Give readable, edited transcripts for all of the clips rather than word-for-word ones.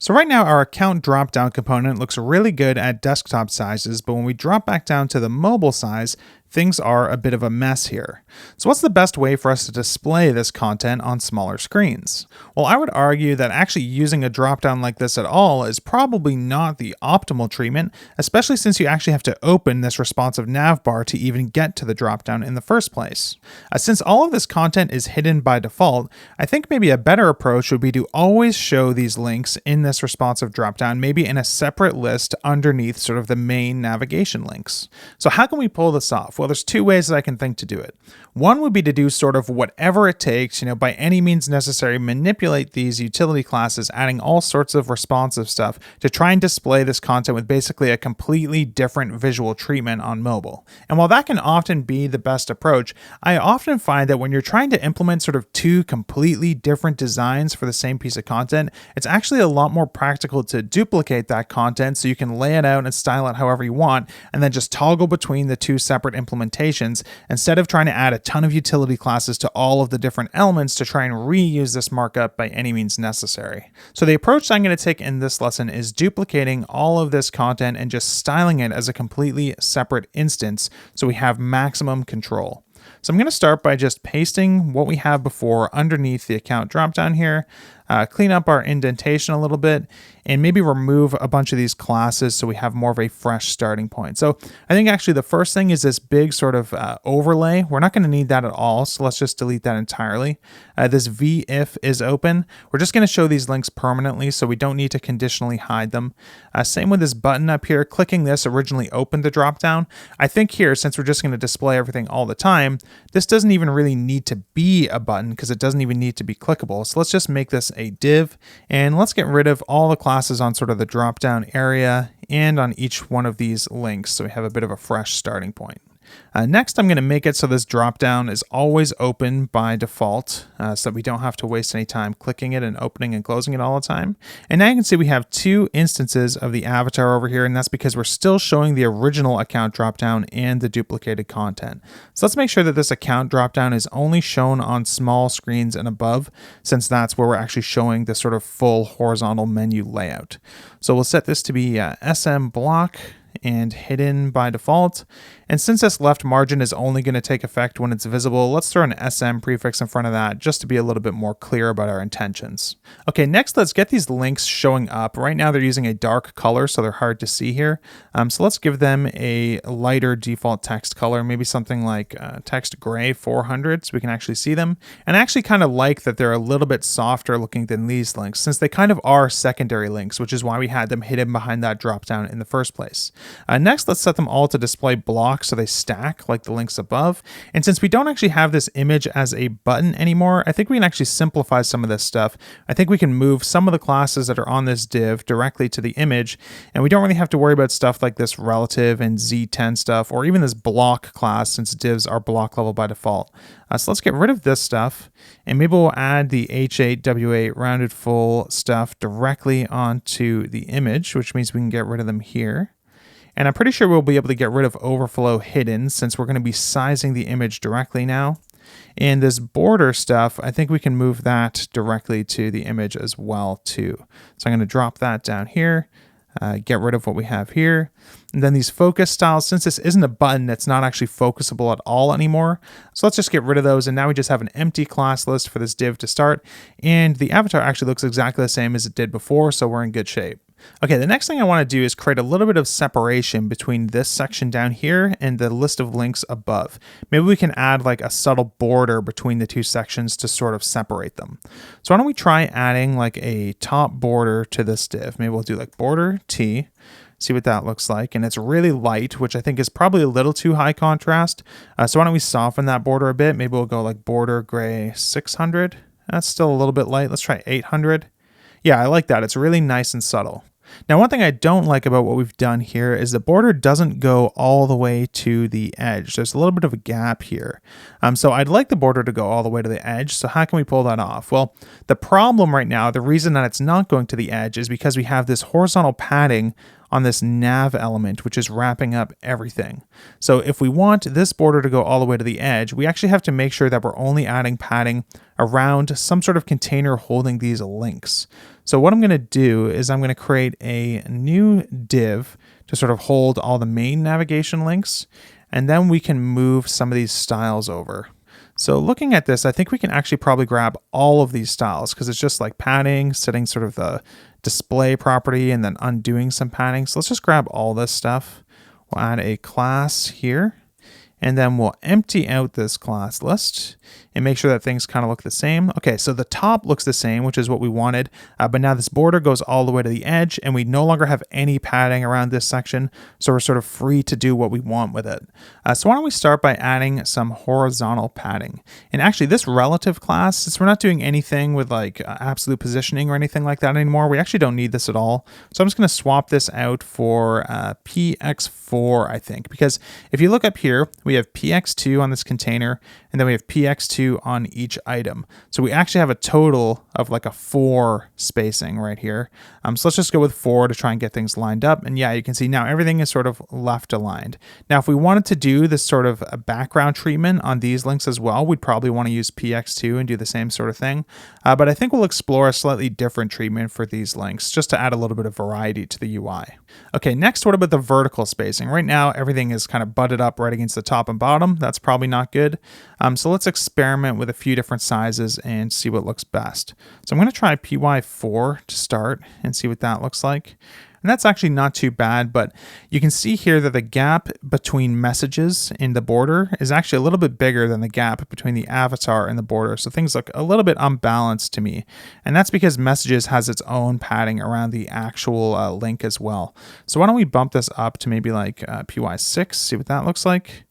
So right now our account dropdown component looks really good at desktop sizes, but when we drop back down to the mobile size, things are a bit of a mess here. So what's the best way for us to display this content on smaller screens? Well, I would argue that actually using a dropdown like this at all is probably not the optimal treatment, especially since you actually have to open this responsive nav bar to even get to the dropdown in the first place. Since all of this content is hidden by default, I think maybe a better approach would be to always show these links in this responsive dropdown, maybe in a separate list underneath sort of the main navigation links. So how can we pull this off? Well, there's two ways that I can think to do it. One would be to do sort of whatever it takes, by any means necessary, manipulate these utility classes, adding all sorts of responsive stuff to try and display this content with basically a completely different visual treatment on mobile. And while that can often be the best approach, I often find that when you're trying to implement sort of two completely different designs for the same piece of content, it's actually a lot more practical to duplicate that content so you can lay it out and style it however you want, and then just toggle between the two separate implementations instead of trying to add a ton of utility classes to all of the different elements to try and reuse this markup by any means necessary. So the approach I'm going to take in this lesson is duplicating all of this content and just styling it as a completely separate instance so we have maximum control. So I'm going to start by just pasting what we have before underneath the account dropdown here, clean up our indentation a little bit, and maybe remove a bunch of these classes so we have more of a fresh starting point. So I think actually the first thing is this big sort of overlay. We're not going to need that at all, so let's just delete that entirely. This v-if is open. We're just going to show these links permanently, so we don't need to conditionally hide them. Same with this button up here. Clicking this originally opened the dropdown. I think here, since we're just going to display everything all the time, this doesn't even really need to be a button because it doesn't even need to be clickable. So let's just make this a div, and let's get rid of all the classes on sort of the drop-down area and on each one of these links so we have a bit of a fresh starting point. Next, I'm going to make it so this dropdown is always open by default so that we don't have to waste any time clicking it and opening and closing it all the time. And now you can see we have two instances of the avatar over here, and that's because we're still showing the original account dropdown and the duplicated content. So let's make sure that this account dropdown is only shown on small screens and above, since that's where we're actually showing the sort of full horizontal menu layout. So we'll set this to be SM block and hidden by default. And since this left margin is only going to take effect when it's visible, let's throw an SM prefix in front of that just to be a little bit more clear about our intentions. Okay, next let's get these links showing up. Right now they're using a dark color, so they're hard to see here. So let's give them a lighter default text color, maybe something like text gray 400 so we can actually see them. And I actually kind of like that they're a little bit softer looking than these links, since they kind of are secondary links, which is why we had them hidden behind that dropdown in the first place. Next, let's set them all to display blocks so they stack like the links above. And since we don't actually have this image as a button anymore, I think we can actually simplify some of this stuff. I think we can move some of the classes that are on this div directly to the image, and we don't really have to worry about stuff like this relative and Z10 stuff, or even this block class, since divs are block level by default. So let's get rid of this stuff, and maybe we'll add the H8, W8 rounded full stuff directly onto the image, which means we can get rid of them here. And I'm pretty sure we'll be able to get rid of overflow hidden since we're going to be sizing the image directly now. And this border stuff, I think we can move that directly to the image as well too. So I'm going to drop that down here, get rid of what we have here. And then these focus styles, since this isn't a button, it's not actually focusable at all anymore. So let's just get rid of those. And now we just have an empty class list for this div to start. And the avatar actually looks exactly the same as it did before, so we're in good shape. Okay, the next thing I want to do is create a little bit of separation between this section down here and the list of links above. Maybe we can add like a subtle border between the two sections to sort of separate them. So why don't we try adding like a top border to this div? Maybe we'll do like border T, see what that looks like. And it's really light, which I think is probably a little too high contrast. So why don't we soften that border a bit? Maybe we'll go like border gray 600. That's still a little bit light. Let's try 800. Yeah, I like that. It's really nice and subtle. Now, one thing I don't like about what we've done here is the border doesn't go all the way to the edge. There's a little bit of a gap here. So I'd like the border to go all the way to the edge. So how can we pull that off? Well, the problem right now, the reason that it's not going to the edge is because we have this horizontal padding on this nav element, which is wrapping up everything. So if we want this border to go all the way to the edge, we actually have to make sure that we're only adding padding around some sort of container holding these links. So what I'm going to do is I'm going to create a new div to sort of hold all the main navigation links, and then we can move some of these styles over. So looking at this, I think we can actually probably grab all of these styles because it's just like padding, setting sort of the display property, and then undoing some padding. So let's just grab all this stuff. We'll add a class here, and then we'll empty out this class list and make sure that things kind of look the same. Okay, so the top looks the same, which is what we wanted, but now this border goes all the way to the edge, and we no longer have any padding around this section, so we're sort of free to do what we want with it. So why don't we start by adding some horizontal padding? And actually, this relative class, since we're not doing anything with like absolute positioning or anything like that anymore, we actually don't need this at all. So I'm just going to swap this out for px4, I think, because if you look up here, we have px2 on this container, and then we have px2 on each item. So we actually have a total of like a 4 spacing right here. So let's just go with 4 to try and get things lined up. And yeah, you can see now everything is sort of left aligned. Now, if we wanted to do this sort of a background treatment on these links as well, we'd probably want to use px2 and do the same sort of thing. But I think we'll explore a slightly different treatment for these links just to add a little bit of variety to the UI. Okay, next, what about the vertical spacing? Right now, everything is kind of butted up right against the top and bottom. That's probably not good. So let's experiment with a few different sizes and see what looks best. So I'm going to try py4 to start and see what that looks like. And that's actually not too bad, but you can see here that the gap between messages in the border is actually a little bit bigger than the gap between the avatar and the border. So things look a little bit unbalanced to me. And that's because messages has its own padding around the actual link as well. So why don't we bump this up to maybe like py6, see what that looks like.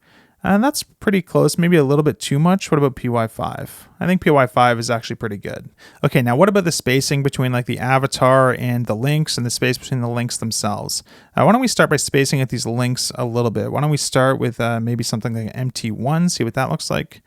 And that's pretty close, maybe a little bit too much. What about py5? I think py5 is actually pretty good. Okay, now what about the spacing between like the avatar and the links and the space between the links themselves? Why don't we start by spacing at these links a little bit? Why don't we start with maybe something like mt1, see what that looks like.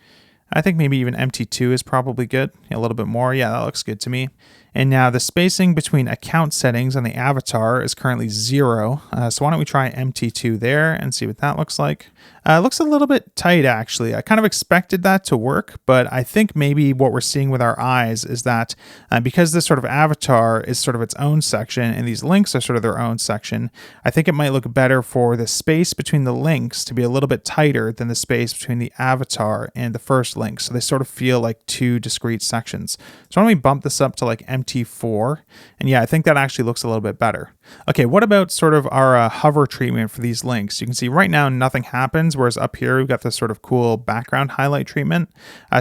I think maybe even mt2 is probably good. A little bit more, yeah, that looks good to me. And now the spacing between account settings and the avatar is currently 0. So why don't we try mt2 there and see what that looks like. It looks a little bit tight, actually. I kind of expected that to work, but I think maybe what we're seeing with our eyes is that because this sort of avatar is sort of its own section and these links are sort of their own section, I think it might look better for the space between the links to be a little bit tighter than the space between the avatar and the first link. So they sort of feel like two discrete sections. So why don't we bump this up to like mt4? And yeah, I think that actually looks a little bit better. Okay, what about sort of our hover treatment for these links? You can see right now nothing happens, whereas up here we've got this sort of cool background highlight treatment.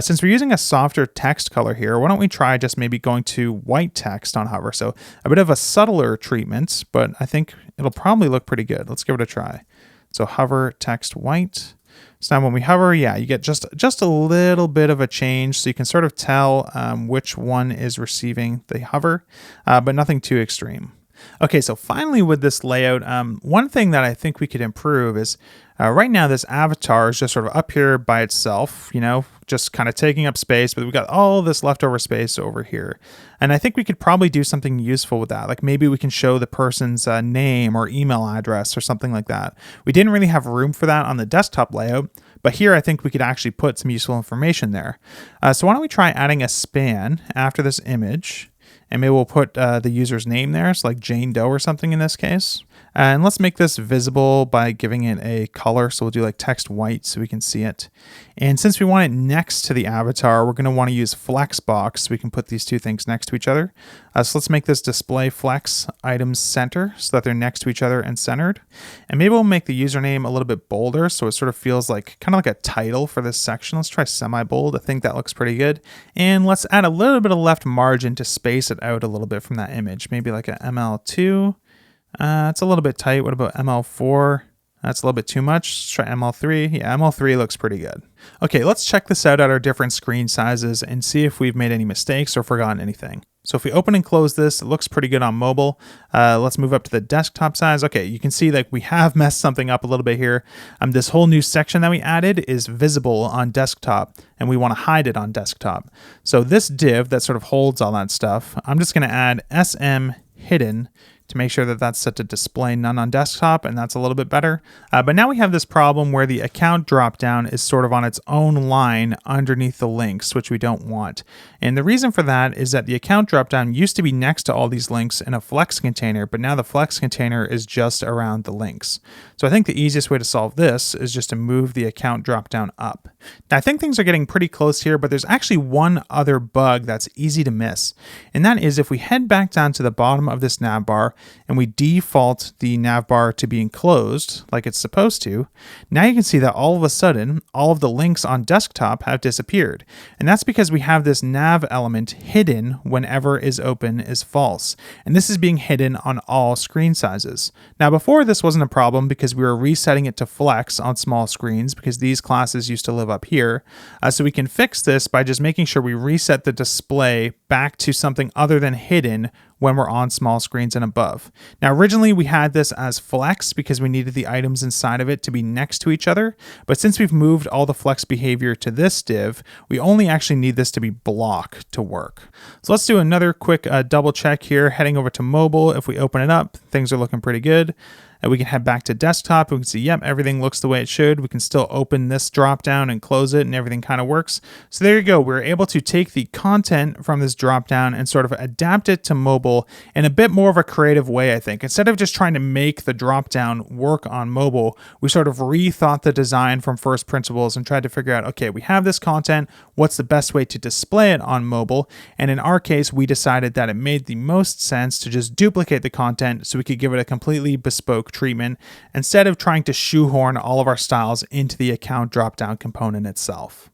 Since we're using a softer text color here, why don't we try just maybe going to white text on hover? So a bit of a subtler treatment, but I think it'll probably look pretty good. Let's give it a try. So hover text white. So now when we hover, yeah, you get just a little bit of a change, so you can sort of tell which one is receiving the hover, but nothing too extreme. Okay, so finally with this layout, one thing that I think we could improve is right now this avatar is just sort of up here by itself, you know, just kind of taking up space, but we've got all this leftover space over here. And I think we could probably do something useful with that. Like maybe we can show the person's name or email address or something like that. We didn't really have room for that on the desktop layout, but here I think we could actually put some useful information there. So why don't we try adding a span after this image? And maybe we'll put the user's name there. So like Jane Doe or something in this case. And let's make this visible by giving it a color. So we'll do like text white so we can see it. And since we want it next to the avatar, we're going to want to use Flexbox so we can put these two things next to each other. So let's make this display flex items center so that they're next to each other and centered. And maybe we'll make the username a little bit bolder so it sort of feels like kind of like a title for this section. Let's try semi-bold. I think that looks pretty good. And let's add a little bit of left margin to space it out a little bit from that image. Maybe like a ML2. It's a little bit tight. What about ML4? That's a little bit too much. Let's try ML3. Yeah, ML3 looks pretty good. Okay, let's check this out at our different screen sizes and see if we've made any mistakes or forgotten anything. So if we open and close this, it looks pretty good on mobile. Let's move up to the desktop size. Okay, you can see like we have messed something up a little bit here. This whole new section that we added is visible on desktop and we want to hide it on desktop. So this div that sort of holds all that stuff, I'm just going to add SM hidden to make sure that that's set to display none on desktop, and that's a little bit better. But now we have this problem where the account dropdown is sort of on its own line underneath the links, which we don't want. And the reason for that is that the account dropdown used to be next to all these links in a flex container, but now the flex container is just around the links. So I think the easiest way to solve this is just to move the account dropdown up. Now I think things are getting pretty close here, but there's actually one other bug that's easy to miss. And that is if we head back down to the bottom of this navbar and we default the navbar to being closed like it's supposed to, now you can see that all of a sudden, all of the links on desktop have disappeared. And that's because we have this nav element hidden whenever is open is false. And this is being hidden on all screen sizes. Now before this wasn't a problem because we were resetting it to flex on small screens because these classes used to live up here. So we can fix this by just making sure we reset the display back to something other than hidden when we're on small screens and above. Now originally we had this as flex because we needed the items inside of it to be next to each other, but since we've moved all the flex behavior to this div, we only actually need this to be block to work. So let's do another quick double check here. Heading over to mobile, if we open it up, things are looking pretty good. And we can head back to desktop. We can see, yep, everything looks the way it should. We can still open this drop down and close it and everything kind of works. So there you go. We're able to take the content from this drop down and sort of adapt it to mobile in a bit more of a creative way, I think. Instead of just trying to make the drop down work on mobile, we sort of rethought the design from first principles and tried to figure out, okay, we have this content. What's the best way to display it on mobile? And in our case, we decided that it made the most sense to just duplicate the content so we could give it a completely bespoke treatment instead of trying to shoehorn all of our styles into the account dropdown component itself.